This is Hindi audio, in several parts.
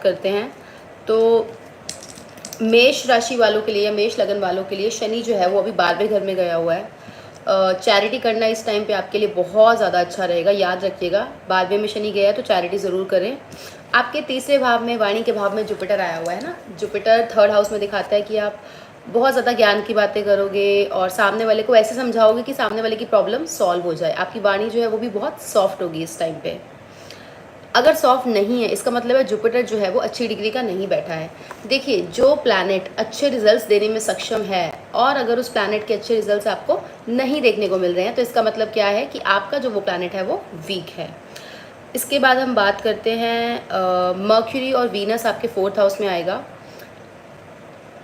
बात करते हैं तो मेष राशि वालों के लिए या मेष लगन वालों के लिए शनि जो है वो अभी 12वें घर में गया हुआ है। चैरिटी करना इस टाइम पे आपके लिए बहुत ज़्यादा अच्छा रहेगा। याद रखिएगा 12वें में शनि गया है तो चैरिटी ज़रूर करें। आपके तीसरे भाव में, वाणी के भाव में जुपिटर आया हुआ है ना। जुपिटर थर्ड हाउस में दिखाता है कि आप बहुत ज़्यादा ज्ञान की बातें करोगे और सामने वाले को ऐसे समझाओगे कि सामने वाले की प्रॉब्लम सॉल्व हो जाए। आपकी वाणी जो है वो भी बहुत सॉफ्ट होगी इस टाइम पे। अगर सॉफ्ट नहीं है इसका मतलब है जुपिटर जो है वो अच्छी डिग्री का नहीं बैठा है। देखिए, जो प्लैनेट अच्छे रिजल्ट्स देने में सक्षम है और अगर उस प्लैनेट के अच्छे रिजल्ट्स आपको नहीं देखने को मिल रहे हैं तो इसका मतलब क्या है कि आपका जो वो प्लैनेट है वो वीक है। इसके बाद हम बात करते हैं मर्क्यूरी और वीनस आपके 4th हाउस में आएगा।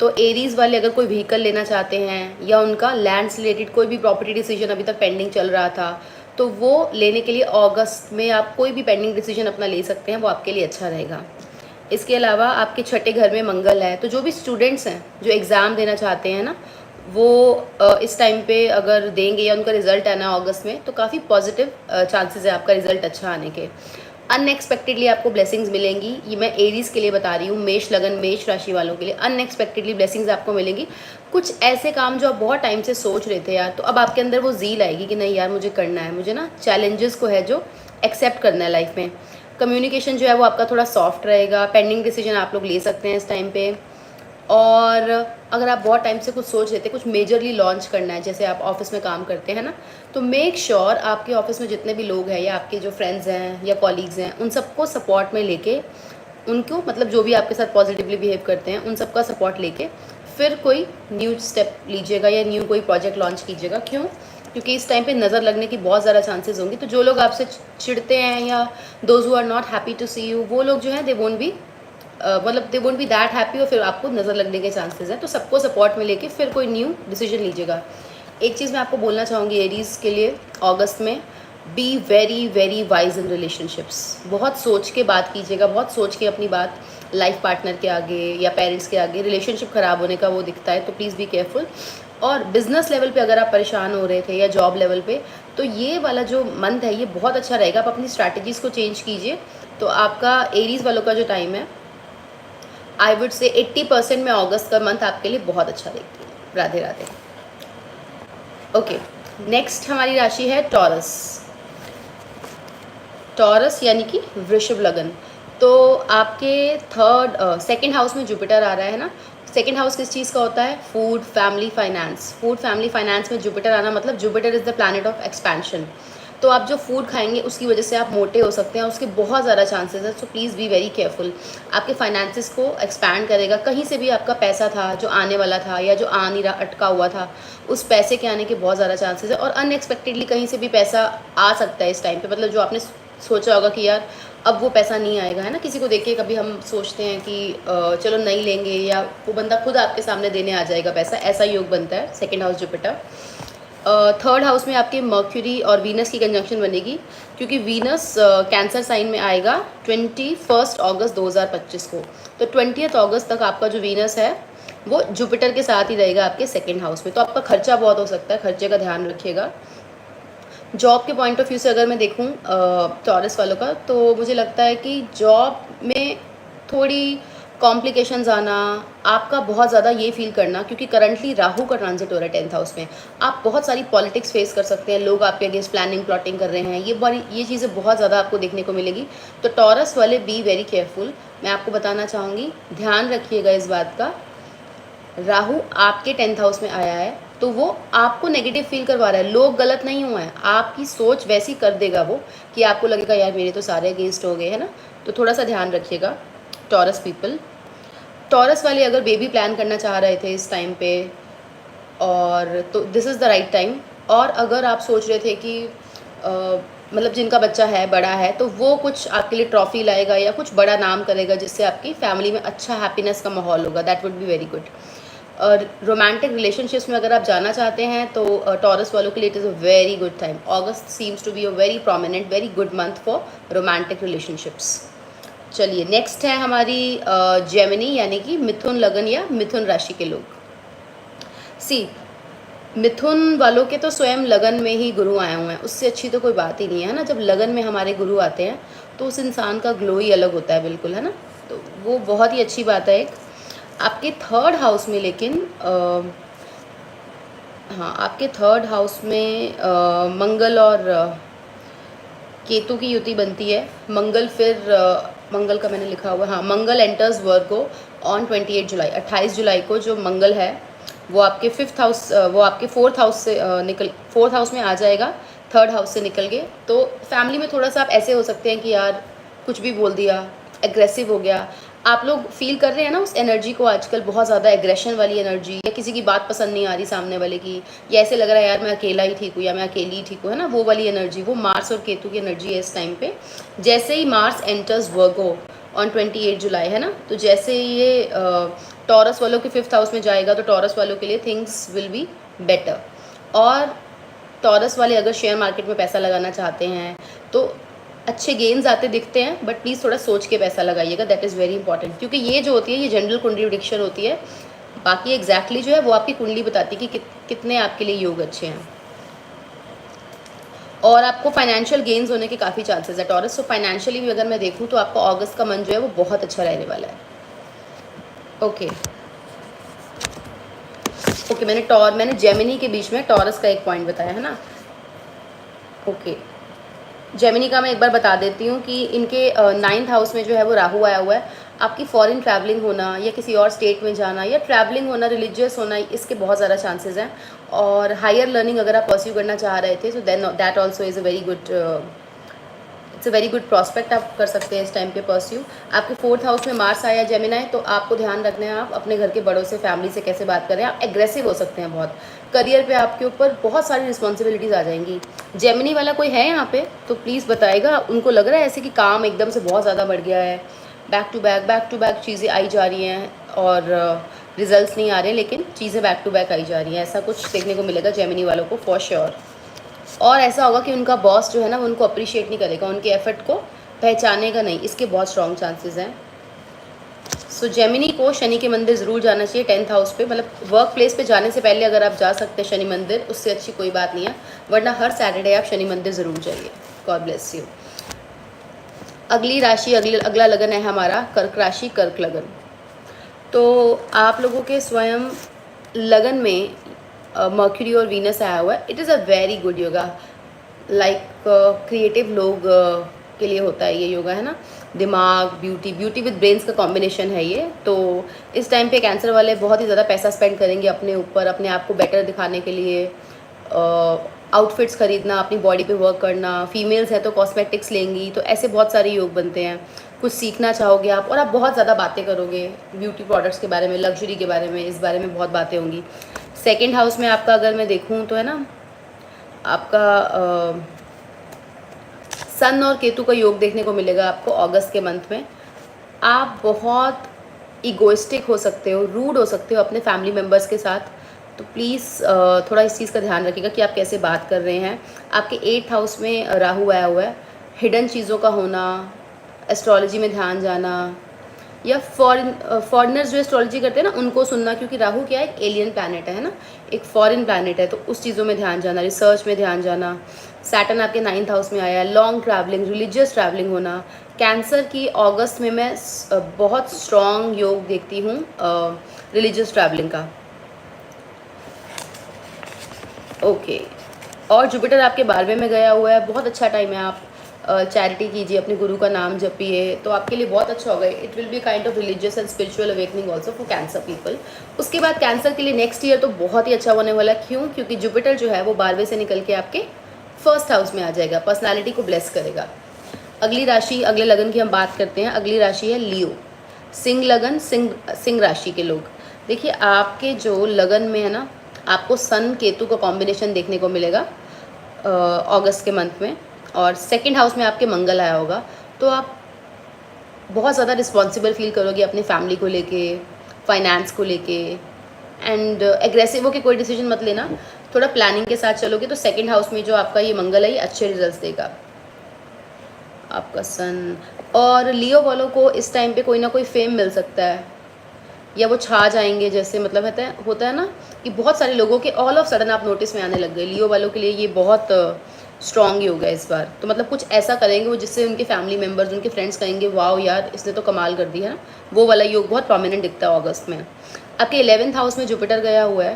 तो एरीज वाले अगर कोई व्हीकल लेना चाहते हैं या उनका लैंड से रिलेटेड कोई भी प्रॉपर्टी डिसीजन अभी तक पेंडिंग चल रहा था तो वो लेने के लिए अगस्त में आप कोई भी पेंडिंग डिसीजन अपना ले सकते हैं, वो आपके लिए अच्छा रहेगा। इसके अलावा आपके छठे घर में मंगल है, तो जो भी स्टूडेंट्स हैं जो एग्ज़ाम देना चाहते हैं ना वो इस टाइम पे अगर देंगे या उनका रिजल्ट आना अगस्त में तो काफ़ी पॉजिटिव चांसेस है आपका रिजल्ट अच्छा आने के। अनएक्सपेक्टेडली आपको ब्लेसिंग्स मिलेंगी। ये मैं एरीज के लिए बता रही हूँ, मेष लगन मेष राशि वालों के लिए अनएक्सपेक्टेडली ब्लेसिंग्स आपको मिलेंगी। कुछ ऐसे काम जो आप बहुत टाइम से सोच रहे थे यार, तो अब आपके अंदर वो ज़ील आएगी कि नहीं यार मुझे करना है, मुझे ना चैलेंजेस को है जो एक्सेप्ट करना है लाइफ में। कम्युनिकेशन जो है वो आपका थोड़ा सॉफ्ट रहेगा। पेंडिंग डिसीजन आप लोग ले सकते हैं इस टाइम पे। और अगर आप बहुत टाइम से कुछ सोच रहे थे, कुछ मेजरली लॉन्च करना है, जैसे आप ऑफिस में काम करते हैं ना, तो मेक श्योर आपके ऑफिस में जितने भी लोग हैं या आपके जो फ्रेंड्स हैं या कॉलीग्स हैं उन सबको सपोर्ट में लेके, उनको मतलब जो भी आपके साथ पॉजिटिवली बिहेव करते हैं उन सबका सपोर्ट लेके फिर कोई न्यू स्टेप लीजिएगा या न्यू कोई प्रोजेक्ट लॉन्च कीजिएगा। क्यों? क्योंकि इस टाइम पे नज़र लगने की बहुत ज़्यादा चांसेस होंगी। तो जो लोग आपसे चिढ़ते हैं या those who are not happy to see you, वो लोग जो हैं दे वोंट बी मतलब they won't be that happy और फिर आपको नज़र लगने के चांसेस हैं। तो सबको सपोर्ट में लेके फिर कोई न्यू डिसीजन लीजिएगा। एक चीज़ मैं आपको बोलना चाहूँगी एरीज के लिए अगस्त में, be very very wise in relationships. बहुत सोच के बात कीजिएगा, बहुत सोच के अपनी बात लाइफ पार्टनर के आगे या पेरेंट्स के आगे। रिलेशनशिप ख़राब होने का वो दिखता है तो प्लीज़ बी केयरफुल। और बिजनेस लेवल पे अगर आप परेशान हो रहे थे या जॉब लेवल पे, तो ये वाला जो मंथ है ये बहुत अच्छा रहेगा। आप अपनी स्ट्रैटेजीज़ को चेंज कीजिए तो आपका एरीज वालों का जो टाइम है आई वुड से 80% में अगस्त का मंथ आपके लिए बहुत अच्छा देखती है। राधे राधे। ओके, नेक्स्ट हमारी राशि है टॉरस। टॉरस यानी कि वृषभ लगन। तो आपके सेकंड हाउस में जुपिटर आ रहा है ना। सेकंड हाउस किस चीज़ का होता है? Food, family, finance. Food, family, finance में जुपिटर आना मतलब Jupiter is the planet of expansion. तो आप जो फूड खाएंगे उसकी वजह से आप मोटे हो सकते हैं, उसके बहुत ज़्यादा चांसेस है। So please be very careful. आपके फाइनेंसिस को एक्सपैंड करेगा। कहीं से भी आपका पैसा था जो आने वाला था या जो आ नहीं रहा, अटका हुआ था, उस पैसे के आने के बहुत ज़्यादा चांसेस है। और अनएक्सपेक्टेडली कहीं से भी पैसा आ सकता है इस टाइम पे। मतलब जो आपने सोचा होगा कि यार अब वो पैसा नहीं आएगा, है ना। किसी को देख के कभी हम सोचते हैं कि चलो नहीं लेंगे, या वो बंदा खुद आपके सामने देने आ जाएगा पैसा, ऐसा योग बनता है second house Jupiter. Third house में आपके मर्क्यूरी और वीनस की कंजंक्शन बनेगी, क्योंकि वीनस कैंसर साइन में आएगा 21 अगस्त 2025 को। तो 20 अगस्त तक आपका जो वीनस है वो जुपिटर के साथ ही रहेगा आपके सेकेंड हाउस में। तो आपका खर्चा बहुत हो सकता है, खर्चे का ध्यान रखिएगा। जॉब के पॉइंट ऑफ व्यू से अगर मैं देखूं टॉरस वालों का, तो मुझे लगता है कि जॉब में थोड़ी कॉम्प्लिकेशंस आना, आपका बहुत ज़्यादा ये फील करना, क्योंकि करंटली राहु का ट्रांजिट हो रहा है 10th हाउस में। आप बहुत सारी पॉलिटिक्स फेस कर सकते हैं, लोग आपके अगेंस्ट प्लानिंग प्लॉटिंग कर रहे हैं, ये चीज़ें बहुत ज़्यादा आपको देखने को मिलेगी। तो टॉरस वाले बी वेरी केयरफुल। मैं आपको बताना चाहूँगी, ध्यान रखिएगा इस बात का, राहु आपके 10th हाउस में आया है तो वो आपको नेगेटिव फील करवा रहा है। लोग गलत नहीं हुए हैं, आपकी सोच वैसी कर देगा वो कि आपको लगेगा यार मेरे तो सारे अगेंस्ट हो गए, है ना। तो थोड़ा सा ध्यान रखिएगा टॉरस पीपल। टॉरस वाले अगर बेबी प्लान करना चाह रहे थे इस टाइम पे, और तो this is the right time. और अगर आप सोच रहे थे कि मतलब जिनका बच्चा है, बड़ा है, तो वो कुछ आपके लिए ट्रॉफी लाएगा या कुछ बड़ा नाम करेगा जिससे आपकी फैमिली में अच्छा हैप्पीनेस का माहौल होगा, that would be very good. और रोमांटिक रिलेशनशिप्स में अगर आप जाना चाहते हैं तो टॉरस वालों के लिए it is a very good time. August seems to be a very prominent, very good month for romantic relationships. चलिए, नेक्स्ट है हमारी जेमिनी यानी कि मिथुन लगन या मिथुन राशि के लोग। सी, मिथुन वालों के तो स्वयं लगन में ही गुरु आए हुए हैं, उससे अच्छी तो कोई बात ही नहीं है ना। जब लगन में हमारे गुरु आते हैं तो उस इंसान का ग्लो ही अलग होता है, बिल्कुल, है ना। तो वो बहुत ही अच्छी बात है। एक आपके थर्ड हाउस में लेकिन हाँ, आपके थर्ड हाउस में मंगल और केतु की युति बनती है। मंगल फिर मंगल का मैंने लिखा हुआ, हाँ, मंगल एंटर्स वर्गो ऑन 28 जुलाई, 28 जुलाई को जो मंगल है वो आपके फिफ्थ हाउस, वो आपके फोर्थ हाउस से फोर्थ हाउस में आ जाएगा, थर्ड हाउस से निकल के। तो फैमिली में थोड़ा सा आप ऐसे हो सकते हैं कि यार कुछ भी बोल दिया, एग्रेसिव हो गया। आप लोग फील कर रहे हैं ना उस एनर्जी को आजकल, बहुत ज़्यादा एग्रेशन वाली एनर्जी, या किसी की बात पसंद नहीं आ रही सामने वाले की, या ऐसे लग रहा है यार मैं अकेला ही ठीक हूँ या मैं अकेली ही ठीक हूँ, है ना, वो वाली एनर्जी, वो मार्स और केतु की एनर्जी है इस टाइम पे। जैसे ही मार्स एंटर्स वर्गो ऑन 28 जुलाई, है ना, तो जैसे ये टॉरस वालों के फिफ्थ हाउस में जाएगा तो टॉरस वालों के लिए थिंग्स विल बी बेटर। और टॉरस वाले अगर शेयर मार्केट में पैसा लगाना चाहते हैं तो अच्छे गेन्स आते दिखते हैं, बट प्लीज़ थोड़ा सोच के पैसा लगाइएगा, दैट इज़ वेरी इंपॉर्टेंट। क्योंकि ये जो होती है ये जनरल कुंडली प्रेडिक्शन होती है, बाकी एग्जैक्टली जो है वो आपकी कुंडली बताती है कि कितने आपके लिए योग अच्छे हैं। और आपको फाइनेंशियल गेन्स होने के काफ़ी चांसेस है टॉरस। तो फाइनेंशियली भी अगर मैं देखूँ तो आपका अगस्त का मंथ जो है वो बहुत अच्छा रहने वाला है। ओके ओके, मैंने जेमिनी के बीच में टॉरस का एक पॉइंट बताया है ना। ओके, जेमिनी का मैं एक बार बता देती हूँ कि इनके 9th हाउस में जो है वो राहु आया हुआ है। आपकी फॉरेन ट्रैवलिंग होना या किसी और स्टेट में जाना या ट्रैवलिंग होना, रिलीजियस होना, इसके बहुत ज़्यादा चांसेस हैं। और हायर लर्निंग अगर आप परस्यू करना चाह रहे थे तो then that also is a very good, it's a very good prospect, आप कर सकते हैं इस टाइम पे परस्यू। आपके फोर्थ हाउस में मार्स आया जेमिनाई, तो आपको ध्यान रखना है आप अपने घर के बड़ों से, फैमिली से कैसे बात करें। आप एग्रेसिव हो सकते हैं बहुत, करियर पे आपके ऊपर बहुत सारी रिस्पॉन्सिबिलिटीज़ आ जाएंगी। जेमिनी वाला कोई है यहाँ पे तो प्लीज़ बताएगा, उनको लग रहा है ऐसे कि काम एकदम से बहुत ज़्यादा बढ़ गया है, बैक टू बैक चीज़ें आई जा रही हैं और रिजल्ट्स नहीं आ रहे, लेकिन चीज़ें बैक टू बैक आई जा रही हैं, ऐसा कुछ देखने को मिलेगा जेमिनी वालों को फॉर श्योर। और ऐसा होगा कि उनका बॉस जो है ना वो उनको अप्रिशिएट नहीं करेगा, उनके एफर्ट को पहचानेगा नहीं, इसके बहुत स्ट्रॉन्ग चांसेस हैं। सो जेमिनी को शनि के मंदिर ज़रूर जाना चाहिए 10th हाउस पे, मतलब वर्क प्लेस पे जाने से पहले अगर आप जा सकते हैं शनि मंदिर, उससे अच्छी कोई बात नहीं है, वरना हर सैटरडे आप शनि मंदिर ज़रूर जाइए। God bless you. अगली राशि, अगला लगन है हमारा कर्क राशि, कर्क लगन। तो आप लोगों के स्वयं लगन में मर्क्यूरी और वीनस आया हुआ है। It is a very good yoga, like creative लोग के लिए होता है ये योगा, है ना, दिमाग, ब्यूटी विद ब्रेन्स का कॉम्बिनेशन है ये। तो इस टाइम पे कैंसर वाले बहुत ही ज़्यादा पैसा स्पेंड करेंगे अपने ऊपर, अपने आप को बेटर दिखाने के लिए, आउटफिट्स खरीदना, अपनी बॉडी पे वर्क करना, फीमेल्स है तो कॉस्मेटिक्स लेंगी, तो ऐसे बहुत सारे योग बनते हैं। कुछ सीखना चाहोगे आप, और आप बहुत ज़्यादा बातें करोगे ब्यूटी प्रोडक्ट्स के बारे में, लग्जरी के बारे में, इस बारे में बहुत बातें होंगी। सेकेंड हाउस में आपका अगर मैं देखूँ तो है ना, आपका सन और केतु का योग देखने को मिलेगा आपको अगस्त के मंथ में। आप बहुत इगोइस्टिक हो सकते हो, रूड हो सकते हो अपने फैमिली मेम्बर्स के साथ, तो प्लीज़ थोड़ा इस चीज़ का ध्यान रखिएगा कि आप कैसे बात कर रहे हैं। आपके 8th हाउस में राहु आया हुआ है, हिडन चीज़ों का होना, एस्ट्रोलॉजी में ध्यान जाना, या फॉरेनर्स जो एस्ट्रोलॉजी करते हैं ना उनको सुनना, क्योंकि राहु क्या है, एक एलियन प्लैनेट है ना, एक फॉरेन प्लैनेट है, तो उस चीज़ों में ध्यान जाना, रिसर्च में ध्यान जाना। सैटर्न आपके 9th हाउस में आया है, लॉन्ग ट्रैवलिंग, रिलीजियस ट्रैवलिंग होना। कैंसर की अगस्त में मैं बहुत स्ट्रॉन्ग योग देखती हूँ रिलीजियस ट्रैवलिंग का। ओके, और जुपिटर आपके 12वें में गया हुआ है, बहुत अच्छा टाइम है। आप चैरिटी कीजिए, अपने गुरु का नाम जपिए, तो आपके लिए बहुत अच्छा होगा। It will be kind of religious and spiritual awakening also for cancer people. उसके बाद कैंसर के लिए नेक्स्ट ईयर तो बहुत ही अच्छा होने वाला है। क्यों? क्योंकि जुपिटर जो है वो 12वें से निकल के आपके फर्स्ट हाउस में आ जाएगा, पर्सनैलिटी को ब्लेस करेगा। अगली राशि, अगले लगन की हम बात करते हैं। अगली राशि है लियो, सिंह लगन, सिंह राशि के लोग। देखिए आपके जो लगन में है ना, आपको सन केतु का कॉम्बिनेशन देखने को मिलेगा अगस्त के मंथ में, और सेकंड हाउस में आपके मंगल आया होगा, तो आप बहुत ज़्यादा रिस्पॉन्सिबल फील करोगे अपनी फैमिली को लेके, फाइनेंस को लेके, एंड एग्रेसिव होकर कोई डिसीजन मत लेना, थोड़ा प्लानिंग के साथ चलोगे तो सेकंड हाउस में जो आपका ये मंगल है ये अच्छे रिजल्ट्स देगा। आपका सन और लियो वालों को इस टाइम पे कोई ना कोई फेम मिल सकता है, या वो छा जाएंगे, जैसे मतलब होता है ना कि बहुत सारे लोगों के ऑल ऑफ सडन आप नोटिस में आने लग गए। लियो वालों के लिए ये बहुत स्ट्रॉन्ग योग है इस बार। तो मतलब कुछ ऐसा करेंगे वो जिससे उनके फैमिली मेम्बर्स, उनके फ्रेंड्स कहेंगे वाओ यार इसने तो कमाल कर दिया ना। वो वाला योग बहुत प्रोमिनेंट दिखता है अगस्त में। आपके 11th हाउस में जुपिटर गया हुआ है।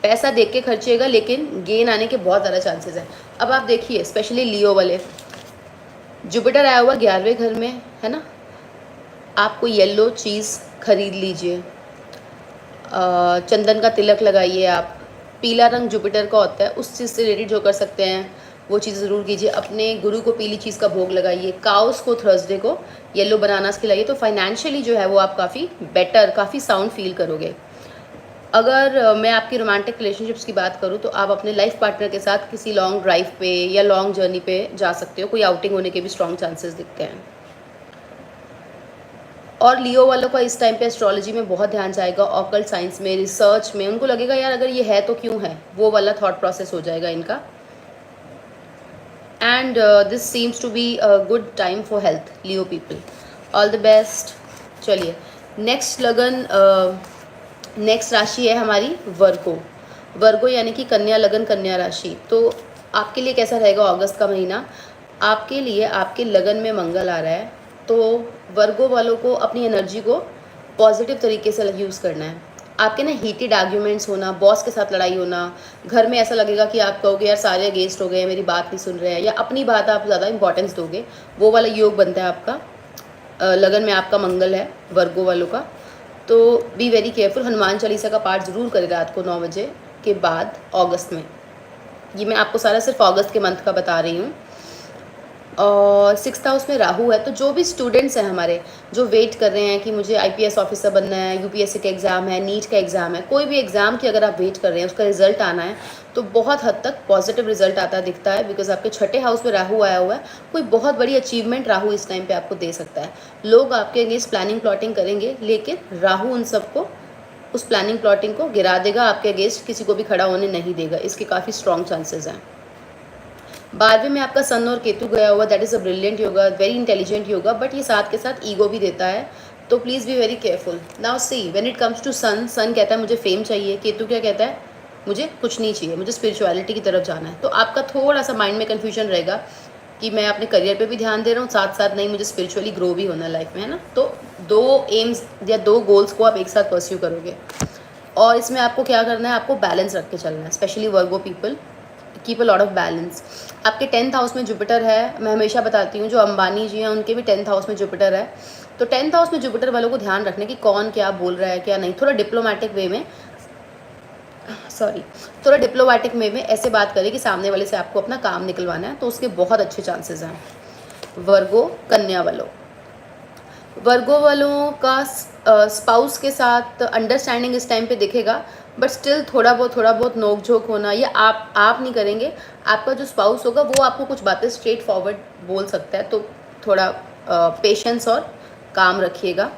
पैसा देख के खर्चेगा लेकिन गेन आने के बहुत ज़्यादा चांसेस हैं। अब आप देखिए स्पेशली लियो वाले, जुपिटर आया हुआ 11वें घर में है ना। आप कोई येलो चीज़ खरीद लीजिए, चंदन का तिलक लगाइए आप। पीला रंग जुपिटर का होता है, उस चीज़ से रिलेटेड जो कर सकते हैं वो चीज़ ज़रूर कीजिए। अपने गुरु को पीली चीज़ का भोग लगाइए। काउस को थर्सडे को येलो बनानास खिलाइए। तो फाइनेंशियली जो है वो आप काफ़ी बेटर, काफ़ी साउंड फील करोगे। अगर मैं आपकी रोमांटिक रिलेशनशिप्स की बात करूँ तो आप अपने लाइफ पार्टनर के साथ किसी लॉन्ग ड्राइव पे या लॉन्ग जर्नी पे जा सकते हो। कोई आउटिंग होने के भी स्ट्रॉन्ग चांसेस दिखते हैं। और लियो वालों का इस टाइम पे एस्ट्रोलॉजी में बहुत ध्यान जाएगा, ऑकल्ट साइंस में, रिसर्च में। उनको लगेगा यार अगर ये है तो क्यों है, वो वाला थॉट प्रोसेस हो जाएगा इनका। And this seems to be a good time for health Leo people. All the best. चलिए नेक्स्ट लगन, नेक्स्ट राशि है हमारी वर्गो। वर्गो यानी कि कन्या लगन, कन्या राशि। तो आपके लिए कैसा रहेगा अगस्त का महीना? आपके लिए आपके लगन में मंगल आ रहा है, तो वर्गो वालों को अपनी एनर्जी को पॉजिटिव तरीके से यूज़ करना है। आपके ना हीटेड आर्ग्यूमेंट्स होना, बॉस के साथ लड़ाई होना, घर में ऐसा लगेगा कि आप कहोगे यार सारे अगेंस्ट हो गए हैं, मेरी बात नहीं सुन रहे हैं, या अपनी बात आप ज़्यादा इंपॉर्टेंस दोगे, वो वाला योग बनता है आपका। लगन में आपका मंगल है वर्गो वालों का। तो B very careful. Hanuman Chalisa का पाठ ज़रूर करें रात को 9 बजे के बाद अगस्त में। ये मैं आपको सारा सिर्फ अगस्त के मंथ का बता रही हूँ। और 6th हाउस में राहु है। तो जो भी स्टूडेंट्स हैं हमारे, जो वेट कर रहे हैं कि मुझे आईपीएस ऑफिसर बनना है, यूपीएससी का एग्ज़ाम है, नीट का एग्ज़ाम है, कोई भी एग्ज़ाम की अगर आप वेट कर रहे हैं, उसका रिजल्ट आना है, तो बहुत हद तक पॉजिटिव रिजल्ट आता दिखता है। बिकॉज आपके 6ठे हाउस में राहु आया हुआ है। कोई बहुत बड़ी अचीवमेंट राहु इस टाइम पे आपको दे सकता है। लोग आपके अगेंस्ट प्लानिंग प्लॉटिंग करेंगे, लेकिन राहु उन सबको, उस प्लानिंग प्लॉटिंग को गिरा देगा। आपके अगेंस्ट किसी को भी खड़ा होने नहीं देगा। इसके काफ़ी स्ट्रॉन्ग चांसेस हैं। 12वें में आपका सन और केतु गया हुआ, that is a brilliant yoga, very intelligent yoga, but ये साथ के साथ ईगो भी देता है। तो please be very careful. Now see when it comes to sun, sun कहता है मुझे फेम चाहिए, केतु क्या कहता है मुझे कुछ नहीं चाहिए, मुझे स्पिरिचुअलिटी की तरफ जाना है। तो आपका थोड़ा सा माइंड में कन्फ्यूजन रहेगा कि मैं अपने करियर पे भी ध्यान दे रहा हूँ, साथ साथ नहीं मुझे स्पिरिचुअली ग्रो भी होना है लाइफ में, है ना। तो 2 एम्स या 2 गोल्स को आप एक साथ परस्यू करोगे। और इसमें आपको क्या करना है, आपको बैलेंस रख के चलना है। Specially Virgo people, keep a lot of balance. आपके 10th हाउस में जुपिटर है। मैं हमेशा बताती हूँ जो अंबानी जी हैं उनके भी 10th हाउस में जुपिटर है। तो 10th हाउस में जुपिटर वालों को ध्यान रखने कि कौन क्या बोल रहा है क्या नहीं। थोड़ा डिप्लोमेटिक वे में, थोड़ा डिप्लोमेटिक वे में ऐसे बात करें कि सामने वाले से आपको अपना काम निकलवाना है, तो उसके बहुत अच्छे चांसेस हैं। वर्गो कन्या वालों, वर्गो वालों का स्पाउस के साथ अंडरस्टैंडिंग इस टाइम पे दिखेगा, बट स्टिल थोड़ा बहुत नोक झोंक होना, ये आप नहीं करेंगे। आपका जो स्पाउस होगा वो आपको कुछ बातें स्ट्रेट फॉरवर्ड बोल सकता है। तो थोड़ा पेशेंस और काम रखिएगा।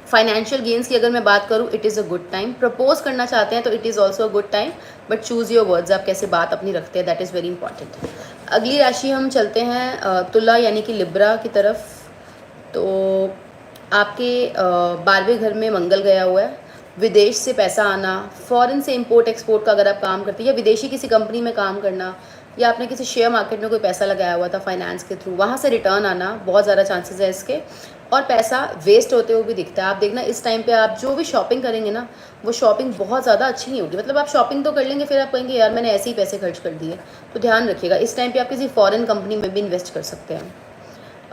फाइनेंशियल गेंस की अगर मैं बात करूँ, it is a good time. Propose करना चाहते हैं तो it is also a good time, but choose your words, आप कैसे बात अपनी रखते हैं, दैट इज़ वेरी इंपॉर्टेंट। अगली राशि हम चलते हैं तुला यानी कि लिब्रा की तरफ। तो आपके 12वें घर में मंगल गया हुआ है। विदेश से पैसा आना, फॉरेन से इंपोर्ट एक्सपोर्ट का अगर आप काम करते हैं, या विदेशी किसी कंपनी में काम करना, या आपने किसी शेयर मार्केट में कोई पैसा लगाया हुआ था फाइनेंस के थ्रू, वहाँ से रिटर्न आना, बहुत ज़्यादा चांसेस है इसके। और पैसा वेस्ट होते हुए भी दिखता है। आप देखना इस टाइम पे आप जो भी शॉपिंग करेंगे ना, वो शॉपिंग बहुत ज़्यादा अच्छी नहीं होगी। मतलब आप शॉपिंग तो कर लेंगे, फिर आप कहेंगे यार मैंने ऐसे ही पैसे खर्च कर दिए। तो ध्यान रखिएगा इस टाइम पे आप किसी फॉरेन कंपनी में भी इन्वेस्ट कर सकते हैं।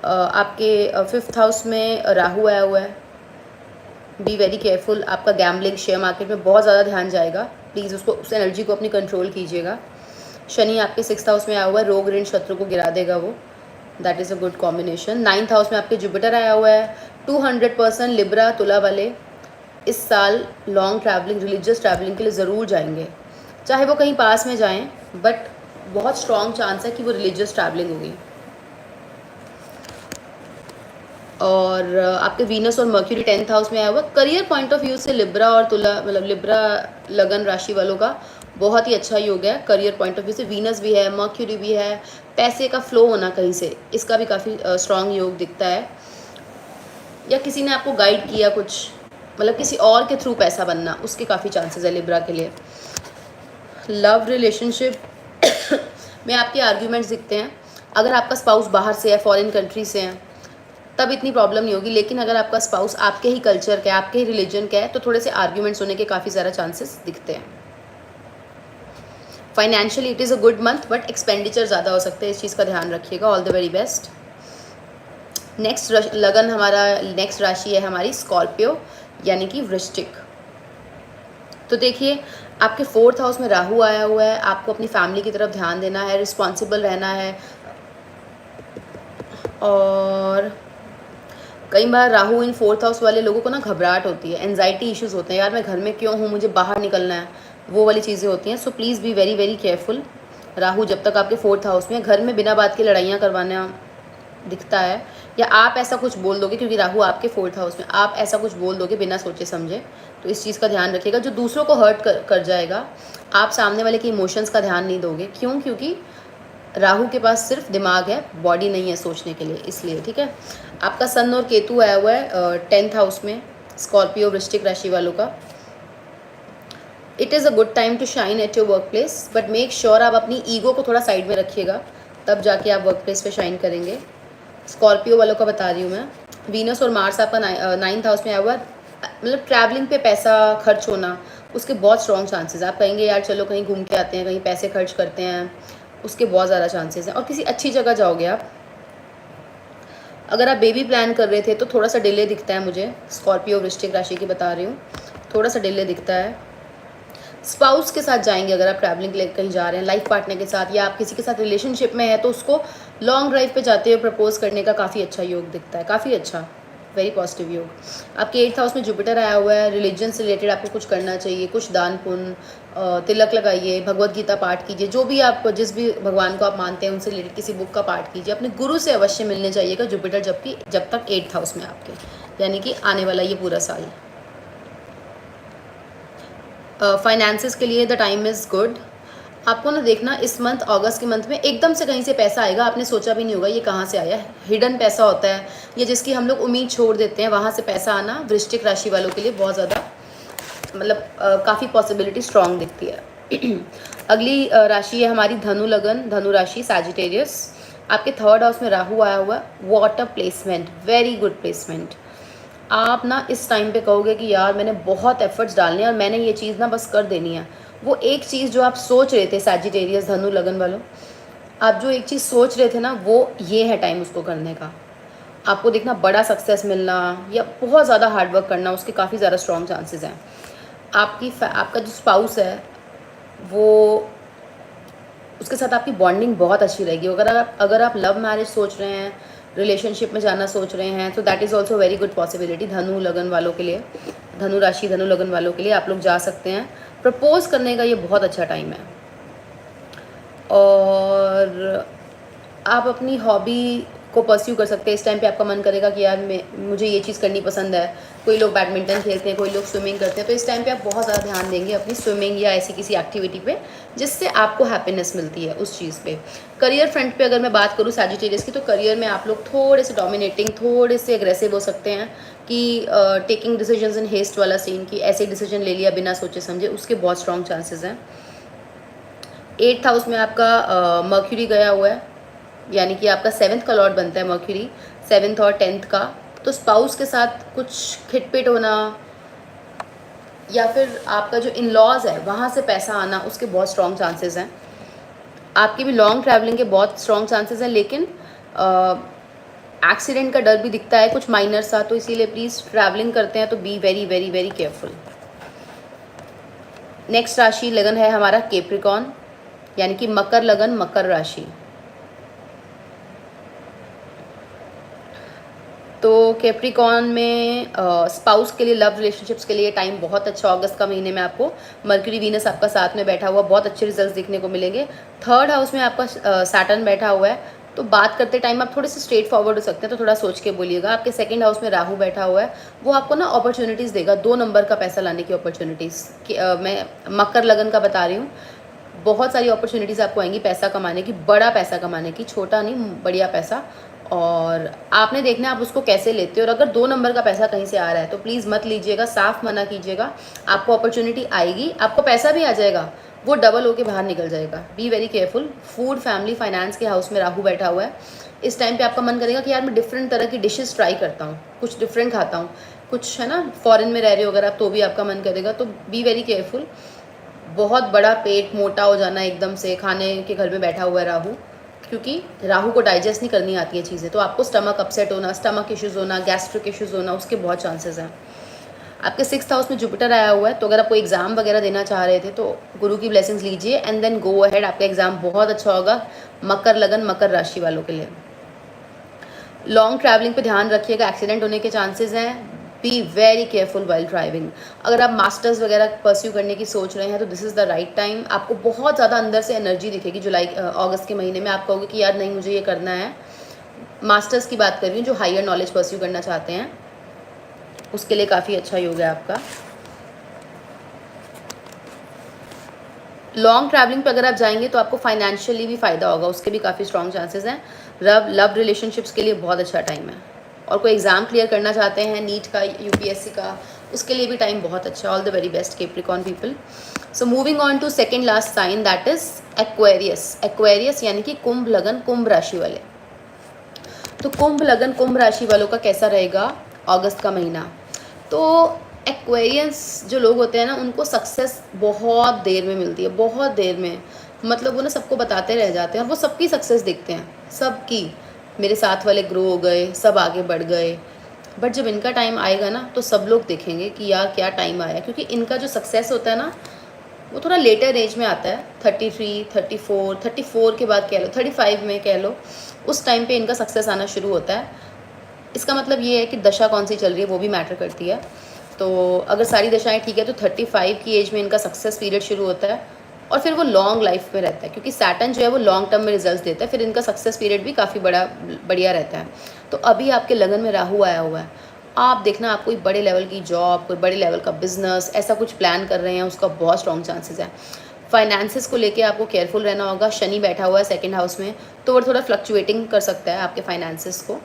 आपके 5th हाउस में राहु आया हुआ है। B very careful. आपका गैम्बलिंग, शेयर मार्केट में बहुत ज़्यादा ध्यान जाएगा। प्लीज़ उसको, उस एनर्जी को अपनी कंट्रोल कीजिएगा। शनि आपके 6th हाउस में आया हुआ है, रोग ऋण शत्रु को गिरा देगा वो, that is a good combination. 9th house में आपके जुपिटर आया हुआ है। 200% लिब्रा तुला वाले इस साल लॉन्ग ट्रैवलिंग, रिलीजियस ट्रैवलिंग के लिए ज़रूर जाएंगे, चाहे वो कहीं पास में जाएँ, बट बहुत स्ट्रॉन्ग चांस है कि वो रिलीजियस ट्रैवलिंग होगी। और आपके वीनस और मर्क्यूरी 10th हाउस में आया हुआ। करियर पॉइंट ऑफ व्यू से लिब्रा और तुला, मतलब लिब्रा लगन राशि वालों का बहुत ही अच्छा योग है। करियर पॉइंट ऑफ व्यू से वीनस भी है, मर्क्यूरी भी है, पैसे का फ्लो होना कहीं से, इसका भी काफ़ी स्ट्रॉन्ग योग दिखता है। या किसी ने आपको गाइड किया कुछ, मतलब किसी और के थ्रू पैसा बनना, उसके काफ़ी चांसेस है लिब्रा के लिए। लव रिलेशनशिप में आपके आर्ग्यूमेंट्स दिखते हैं। अगर आपका स्पाउस बाहर से है, फॉरेन कंट्री से है, तब इतनी प्रॉब्लम नहीं होगी। लेकिन अगर आपका स्पाउस आपके ही कल्चर का है, आपके ही रिलीजन का है, तो थोड़े से आर्ग्यूमेंट्स होने के काफ़ी ज़्यादा चांसेस दिखते हैं। Financially it is a good month, but expenditure ज़्यादा हो सकते हैं, इस चीज़ का ध्यान रखिएगा। All the very best. Next लगन हमारा, नेक्स्ट राशि है हमारी स्कॉर्पियो यानी कि वृश्चिक। तो देखिए, आपके 4th हाउस में राहु आया हुआ है। आपको अपनी फैमिली की तरफ ध्यान देना है, रिस्पॉन्सिबल रहना है। और कई बार राहु इन 4th हाउस वाले लोगों को ना घबराहट होती है, एनजाइटी इश्यूज़ होते हैं, यार मैं घर में क्यों हूँ, मुझे बाहर निकलना है, वो वाली चीज़ें होती हैं। So please be very very careful. Rahu जब तक आपके 4th हाउस में, घर में बिना बात की लड़ाइयाँ करवाना दिखता है, या आप ऐसा कुछ बोल दोगे, क्योंकि राहु आपके 4th हाउस में, आप ऐसा कुछ बोल दोगे बिना सोचे समझे, तो इस चीज़ का ध्यान रखिएगा, जो दूसरों को हर्ट कर जाएगा। आप सामने वाले के इमोशंस का ध्यान नहीं दोगे। क्यों? क्योंकि राहु के पास सिर्फ दिमाग है, बॉडी नहीं है सोचने के लिए, इसलिए। ठीक है। आपका सन और केतु आया हुआ है 10th हाउस में, स्कॉर्पियो वृश्चिक राशि वालों का। It is a good time to shine at your work place, but make sure आप अपनी ईगो को थोड़ा साइड में रखिएगा, तब जाके आप वर्क प्लेस पे शाइन करेंगे। स्कॉर्पियो वालों का बता रही हूँ मैं। वीनस और मार्स आपका 9th हाउस में आया हुआ है। मतलब ट्रैवलिंग पे पैसा खर्च होना, उसके बहुत स्ट्रॉन्ग चांसेस। आप कहेंगे यार चलो कहीं घूम के आते हैं, कहीं पैसे खर्च करते हैं, उसके बहुत ज़्यादा चांसेस हैं। और किसी अच्छी जगह जाओगे आप। अगर आप बेबी प्लान कर रहे थे तो थोड़ा सा डिले दिखता है मुझे, स्कॉर्पियो वृश्चिक राशि की बता रही हूँ, थोड़ा सा डिले दिखता है। स्पाउस के साथ जाएंगे अगर आप ट्रैवलिंग के लिए कहीं जा रहे हैं, लाइफ पार्टनर के साथ, या आप किसी के साथ रिलेशनशिप में है, तो उसको लॉन्ग ड्राइव पे जाते हुए प्रपोज करने का काफ़ी अच्छा योग दिखता है, काफ़ी अच्छा, वेरी पॉजिटिव योग। आपके 8th हाउस में जुपिटर आया हुआ है। रिलीजन से रिलेटेड आपको कुछ करना चाहिए, कुछ दान पुण्य, तिलक लगाइए, भगवत गीता पाठ कीजिए, जो भी आप, जिस भी भगवान को आप मानते हैं उनसे रिलेटेड किसी बुक का पाठ कीजिए। अपने गुरु से अवश्य मिलने चाहिएगा जुपिटर जब तक 8th हाउस में आपके, यानी कि आने वाला ये पूरा साल। फाइनेंसेस के लिए द टाइम इज़ गुड। आपको ना देखना, इस मंथ, अगस्त के मंथ में एकदम से कहीं से पैसा आएगा, आपने सोचा भी नहीं होगा ये कहाँ से आया है। हिडन पैसा होता है, ये जिसकी हम लोग उम्मीद छोड़ देते हैं, वहाँ से पैसा आना वृश्चिक राशि वालों के लिए बहुत ज़्यादा, मतलब काफ़ी पॉसिबिलिटी स्ट्रॉन्ग दिखती है। अगली राशि है हमारी धनु लगन, धनु राशि, सैजिटेरियस। आपके 3rd हाउस में राहु आया हुआ। Water placement, very good placement. आप ना इस टाइम पे कहोगे कि यार मैंने बहुत एफर्ट्स डालने हैं और मैंने ये चीज़ ना बस कर देनी है। वो एक चीज़ जो आप सोच रहे थे, सैजिटेरियस धनु लगन वालों, आप जो एक चीज़ सोच रहे थे ना, वो ये है टाइम उसको करने का। आपको देखना बड़ा सक्सेस मिलना या बहुत ज़्यादा हार्डवर्क करना, उसके काफ़ी ज़्यादा स्ट्रॉन्ग चांसेस हैं। आपका जो स्पाउस है वो, उसके साथ आपकी बॉन्डिंग बहुत अच्छी रहेगी। अगर आप लव मैरिज सोच रहे हैं, रिलेशनशिप में जाना सोच रहे हैं, तो that is also very good possibility धनु लगन वालों के लिए, धनु राशि धनु लगन वालों के लिए आप लोग जा सकते हैं। प्रपोज करने का ये बहुत अच्छा टाइम है। और आप अपनी हॉबी को परस्यू कर सकते हैं। इस टाइम पे आपका मन करेगा कि यार मुझे ये चीज़ करनी पसंद है। कोई लोग बैडमिंटन खेलते हैं, कोई लोग स्विमिंग करते हैं, तो इस टाइम पे आप बहुत ज़्यादा ध्यान देंगे अपनी स्विमिंग या ऐसी किसी एक्टिविटी पे जिससे आपको हैप्पीनेस मिलती है उस चीज़ पे। करियर फ्रंट पे अगर मैं बात करूँ सैजिटेरियस की, तो करियर में आप लोग थोड़े से डोमिनेटिंग, थोड़े से एग्रेसिव हो सकते हैं कि टेकिंग डिसीजंस इन हेस्ट वाला सीन, की ऐसे डिसीजन ले लिया बिना सोचे समझे, उसके बहुत स्ट्रॉन्ग चांसेस हैं। 8th हाउस में आपका मर्क्यूरी गया हुआ है, यानी कि आपका 7th का लॉर्ड बनता है मर्क्यूरी, 7th और 10th का। तो स्पाउस के साथ कुछ खिटपिट होना, या फिर आपका जो इन लॉज है वहाँ से पैसा आना, उसके बहुत स्ट्रॉन्ग चांसेस हैं। आपकी भी लॉन्ग ट्रैवलिंग के बहुत स्ट्रॉन्ग चांसेस हैं, लेकिन एक्सीडेंट का डर भी दिखता है कुछ माइनर सा, तो इसीलिए प्लीज़ ट्रैवलिंग करते हैं तो be very very very careful. Next राशि लगन है हमारा कैप्रिकॉर्न, यानी कि मकर लगन, मकर राशि। तो कैप्रिकॉर्न में स्पाउस के लिए, लव रिलेशनशिप्स के लिए टाइम बहुत अच्छा। अगस्त का महीने में आपको मर्क्यूरी वीनस आपका साथ में बैठा हुआ, बहुत अच्छे रिजल्ट्स देखने को मिलेंगे। 3rd हाउस में आपका सैटर्न बैठा हुआ है, तो बात करते टाइम आप थोड़े से स्ट्रेट फॉरवर्ड हो सकते हैं, तो थोड़ा सोच के बोलिएगा। आपके 2nd हाउस में राहु बैठा हुआ है, वो आपको ना अपॉर्चुनिटीज़ देगा, 2 नंबर का पैसा लाने की अपॉर्चुनिटीज़। मैं मकर लगन का बता रही हूँ, बहुत सारी अपॉर्चुनिटीज़ आपको आएंगी पैसा कमाने की, बड़ा पैसा कमाने की, छोटा नहीं, बढ़िया पैसा। और आपने देखना है आप उसको कैसे लेते हो। और अगर 2 नंबर का पैसा कहीं से आ रहा है तो प्लीज़ मत लीजिएगा, साफ मना कीजिएगा। आपको अपॉर्चुनिटी आएगी, आपको पैसा भी आ जाएगा, वो डबल होके बाहर निकल जाएगा। B very careful. Food, family, finance के हाउस में राहु बैठा हुआ है। इस टाइम पे आपका मन करेगा कि यार मैं डिफरेंट तरह की डिशेस ट्राई करता हूँ, कुछ डिफरेंट खाता हूँ, कुछ है ना, फॉरेन में रह रहे हो अगर आप तो भी आपका मन करेगा। तो बी वेरी केयरफुल। बहुत बड़ा पेट मोटा हो जाना एकदम से, खाने के घर में बैठा हुआ है राहु, क्योंकि राहु को डाइजेस्ट नहीं करनी आती है चीज़ें, तो आपको स्टमक अपसेट होना, स्टमक इश्यूज़ होना, गैस्ट्रिक इश्यूज़ होना, उसके बहुत चांसेस हैं। आपके 6th हाउस में जुपिटर आया हुआ है, तो अगर आप कोई एग्ज़ाम वगैरह देना चाह रहे थे तो गुरु की ब्लेसिंग्स लीजिए एंड देन गो अहेड। आपका एग्ज़ाम बहुत अच्छा होगा। मकर लगन, मकर राशि वालों के लिए लॉन्ग ट्रैवलिंग पे ध्यान रखिएगा, एक्सीडेंट होने के चांसेस हैं। B very careful while driving. अगर आप मास्टर्स वगैरह परस्यू करने की सोच रहे हैं तो this is the right time. आपको बहुत ज़्यादा अंदर से एनर्जी दिखेगी जुलाई अगस्त के महीने में। आप कहोगे कि यार नहीं मुझे ये करना है। मास्टर्स की बात कर रही हूँ, जो हायर नॉलेज परस्यू करना चाहते हैं उसके लिए काफ़ी अच्छा योग है आपका। लॉन्ग ट्रैवलिंग पे अगर आप जाएंगे तो आपको फाइनेंशियली भी फ़ायदा होगा, उसके भी काफ़ी स्ट्रॉन्ग चांसेस हैं। लव रिलेशनशिप्स के लिए बहुत अच्छा टाइम है। और कोई एग्ज़ाम क्लियर करना चाहते हैं, नीट का, यूपीएससी का, उसके लिए भी टाइम बहुत अच्छा। All the very best Capricorn people. So moving on to second last sign, that is Aquarius. Aquarius यानी कि कुंभ लगन, कुंभ राशि वाले। तो कुंभ लगन, कुंभ राशि वालों का कैसा रहेगा अगस्त का महीना? तो एक्वेरियंस जो लोग होते हैं ना, उनको सक्सेस बहुत देर में मिलती है, बहुत देर में। मतलब वो ना सबको बताते रह जाते हैं और वो सबकी सक्सेस देखते हैं, सबकी। मेरे साथ वाले ग्रो हो गए, सब आगे बढ़ गए। बट जब इनका टाइम आएगा ना तो सब लोग देखेंगे कि यार क्या टाइम आया, क्योंकि इनका जो सक्सेस होता है ना वो थोड़ा लेटर एज में आता है। 33, 34 के बाद कह लो, 35 में कह लो, उस टाइम पे इनका सक्सेस आना शुरू होता है। इसका मतलब ये है कि दशा कौन सी चल रही है वो भी मैटर करती है। तो अगर सारी दशाएं ठीक है तो 35 की एज में इनका सक्सेस पीरियड शुरू होता है और फिर वो लॉन्ग लाइफ में रहता है, क्योंकि सैटर्न जो है वो लॉन्ग टर्म में रिजल्ट्स देता है। फिर इनका सक्सेस पीरियड भी काफ़ी बढ़िया रहता है। तो अभी आपके लगन में राहु आया हुआ है, आप देखना आप कोई बड़े लेवल की जॉब, कोई बड़े लेवल का बिजनेस, ऐसा कुछ प्लान कर रहे हैं, उसका बहुत स्ट्रॉन्ग चांसेस है। फाइनेंसिस को लेके आपको केयरफुल रहना होगा। शनि बैठा हुआ है सेकंड हाउस में, तो वो थोड़ा फ्लक्चुएटिंग कर सकता है आपके फाइनेंसिस को,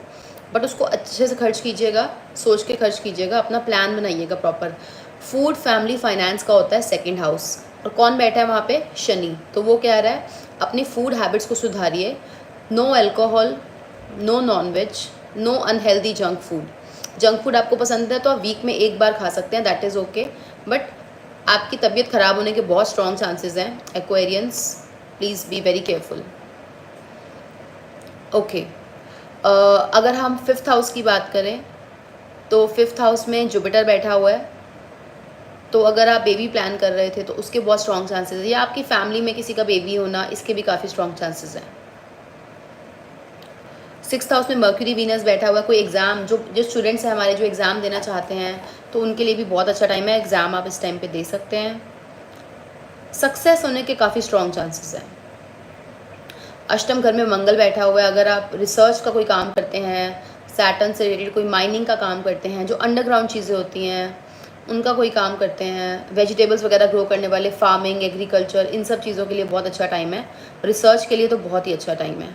बट उसको अच्छे से खर्च कीजिएगा, सोच के खर्च कीजिएगा, अपना प्लान बनाइएगा प्रॉपर। फूड, फैमिली, फाइनेंस का होता है सेकंड हाउस, और कौन बैठा है वहाँ पे? शनि। तो वो कह रहा है अपनी फूड हैबिट्स को सुधारिए। No alcohol, no non veg, no unhealthy junk food. Junk food आपको पसंद है तो आप वीक में एक बार खा सकते हैं, दैट इज़ ओके, बट आपकी तबीयत ख़राब होने के बहुत स्ट्रॉन्ग चांसेस हैं। Aquarians, please be very careful. Okay, अगर हम 5th हाउस की बात करें तो 5th हाउस में जुपिटर बैठा हुआ है। तो अगर आप बेबी प्लान कर रहे थे तो उसके बहुत स्ट्रॉन्ग चांसेस है, या आपकी फैमिली में किसी का बेबी होना, इसके भी काफ़ी स्ट्रॉन्ग चांसेस हैं। 6th हाउस में मर्क्यूरी वीनस बैठा हुआ है। कोई एग्ज़ाम, जो स्टूडेंट्स हैं हमारे, जो एग्ज़ाम देना चाहते हैं, तो उनके लिए भी बहुत अच्छा टाइम है। एग्ज़ाम आप इस टाइम पे दे सकते हैं, सक्सेस होने के काफ़ी स्ट्रॉन्ग चांसेस हैं। अष्टम घर में मंगल बैठा हुआ है। अगर आप रिसर्च का कोई काम करते हैं, सैटर्न से रिलेटेड कोई माइनिंग का काम करते हैं, जो अंडरग्राउंड चीज़ें होती हैं उनका कोई काम करते हैं, वेजिटेबल्स वगैरह ग्रो करने वाले, फार्मिंग, एग्रीकल्चर, इन सब चीज़ों के लिए बहुत अच्छा टाइम है। रिसर्च के लिए तो बहुत ही अच्छा टाइम है।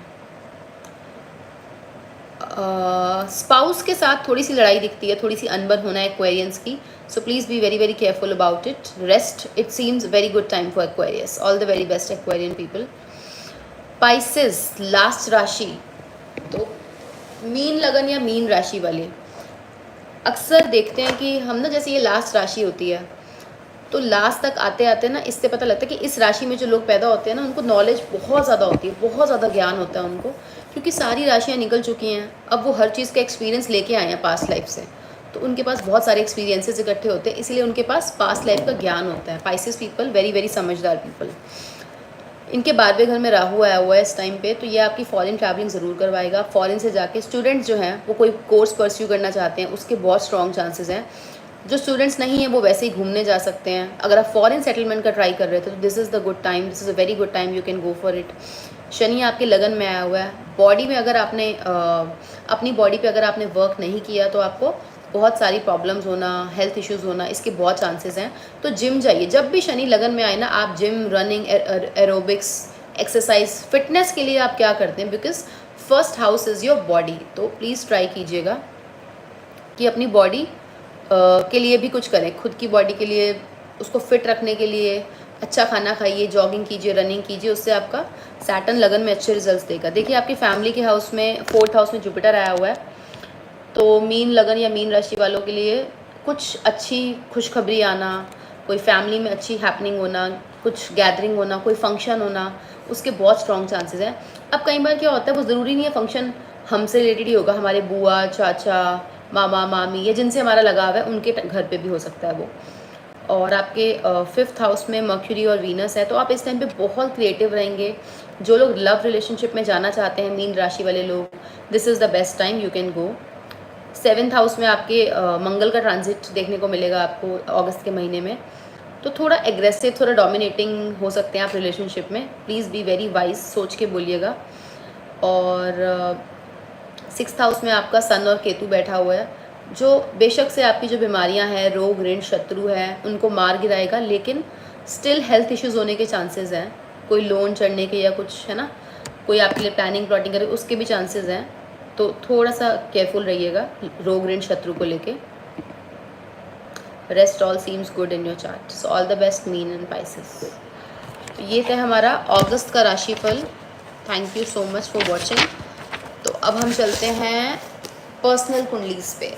स्पाउस के साथ थोड़ी सी लड़ाई दिखती है, थोड़ी सी अनबन होना है एक्वेरियंस की, so please be very very careful about it. Rest, it seems very good time for Aquarius. All the very best Aquarian people. Spices, last राशि, तो मीन लगन या मीन राशि वाले अक्सर देखते हैं कि हम ना, जैसे ये लास्ट राशि होती है तो लास्ट तक आते आते ना इससे पता लगता है कि इस राशि में जो लोग पैदा होते हैं ना उनको नॉलेज बहुत ज़्यादा होती है, बहुत ज़्यादा ज्ञान होता है उनको, क्योंकि सारी राशियाँ निकल चुकी हैं। अब वो हर चीज़ का एक्सपीरियंस लेके आए हैं पास्ट लाइफ से, तो उनके पास बहुत सारे एक्सपीरियंसेस इकट्ठे होते हैं, इसीलिए उनके पास पास्ट लाइफ का ज्ञान होता है। पाइसेस पीपल वेरी वेरी समझदार पीपल। इनके 12वें घर में राहु आया हुआ है इस टाइम पे, तो ये आपकी फॉरेन ट्रैवलिंग ज़रूर करवाएगा। फॉरेन से जाके स्टूडेंट्स जो हैं वो कोई कोर्स परस्यू करना चाहते हैं, उसके बहुत स्ट्रॉन्ग चांसेस हैं। जो स्टूडेंट्स नहीं हैं वो वैसे ही घूमने जा सकते हैं। अगर आप फॉरेन सेटलमेंट का ट्राई कर रहे थे तो this is the good time, this is a very good time, you can go for it. Shani आपके लगन में आया हुआ है। बॉडी में अगर आपने अपनी बॉडी पे अगर आपने वर्क नहीं किया तो आपको बहुत सारी प्रॉब्लम्स होना, हेल्थ इश्यूज़ होना, इसके बहुत चांसेस हैं। तो जिम जाइए, जब भी शनि लगन में आए ना, आप gym, running, aerobics, exercise, fitness के लिए आप क्या करते हैं, because first house is your body, तो प्लीज़ ट्राई कीजिएगा कि अपनी बॉडी के लिए भी कुछ करें, खुद की बॉडी के लिए, उसको फिट रखने के लिए अच्छा खाना खाइए, जॉगिंग कीजिए, रनिंग कीजिए, उससे आपका सैटर्न लगन में अच्छे रिजल्ट्स देगा। देखिए आपकी फैमिली के हाउस में 4th हाउस में जुपिटर आया हुआ है, तो मीन लगन या मीन राशि वालों के लिए कुछ अच्छी खुशखबरी आना, कोई फैमिली में अच्छी हैपनिंग होना, कुछ गैदरिंग होना, कोई फंक्शन होना, उसके बहुत स्ट्रॉन्ग चांसेस हैं। अब कई बार क्या होता है, वो ज़रूरी नहीं है फंक्शन हमसे रिलेटेड ही होगा, हमारे बुआ, चाचा, मामा, मामी या जिनसे हमारा लगाव है उनके घर पे भी हो सकता है वो। और आपके 5th हाउस में मर्क्यूरी और वीनस है, तो आप इस टाइम पे बहुत क्रिएटिव रहेंगे। जो लोग लव रिलेशनशिप में जाना चाहते हैं, मीन राशि वाले लोग, this is the best time, you can go. 7th house में आपके मंगल का ट्रांजिट देखने को मिलेगा आपको अगस्त के महीने में, तो थोड़ा एग्रेसिव, थोड़ा डोमिनेटिंग हो सकते हैं आप रिलेशनशिप में। प्लीज़ बी वेरी वाइज, सोच के बोलिएगा। और 6th हाउस में आपका सन और केतु बैठा हुआ है, जो बेशक से आपकी जो बीमारियां हैं, रोग, ऋण, शत्रु हैं, उनको मार गिराएगा, लेकिन स्टिल हेल्थ इश्यूज़ होने के चांसेस हैं। कोई लोन चढ़ने के या कुछ है ना, कोई आपके लिए प्लानिंग प्लॉटिंग करे, उसके भी चांसेस हैं, तो थोड़ा सा केयरफुल रहिएगा रोग, ऋण, शत्रु को लेके। Rest all seems good in your chart, so all the best mean and Pisces. तो ये था हमारा अगस्त का राशिफल। Thank you so much for watching. तो अब हम चलते हैं पर्सनल कुंडलीज पे।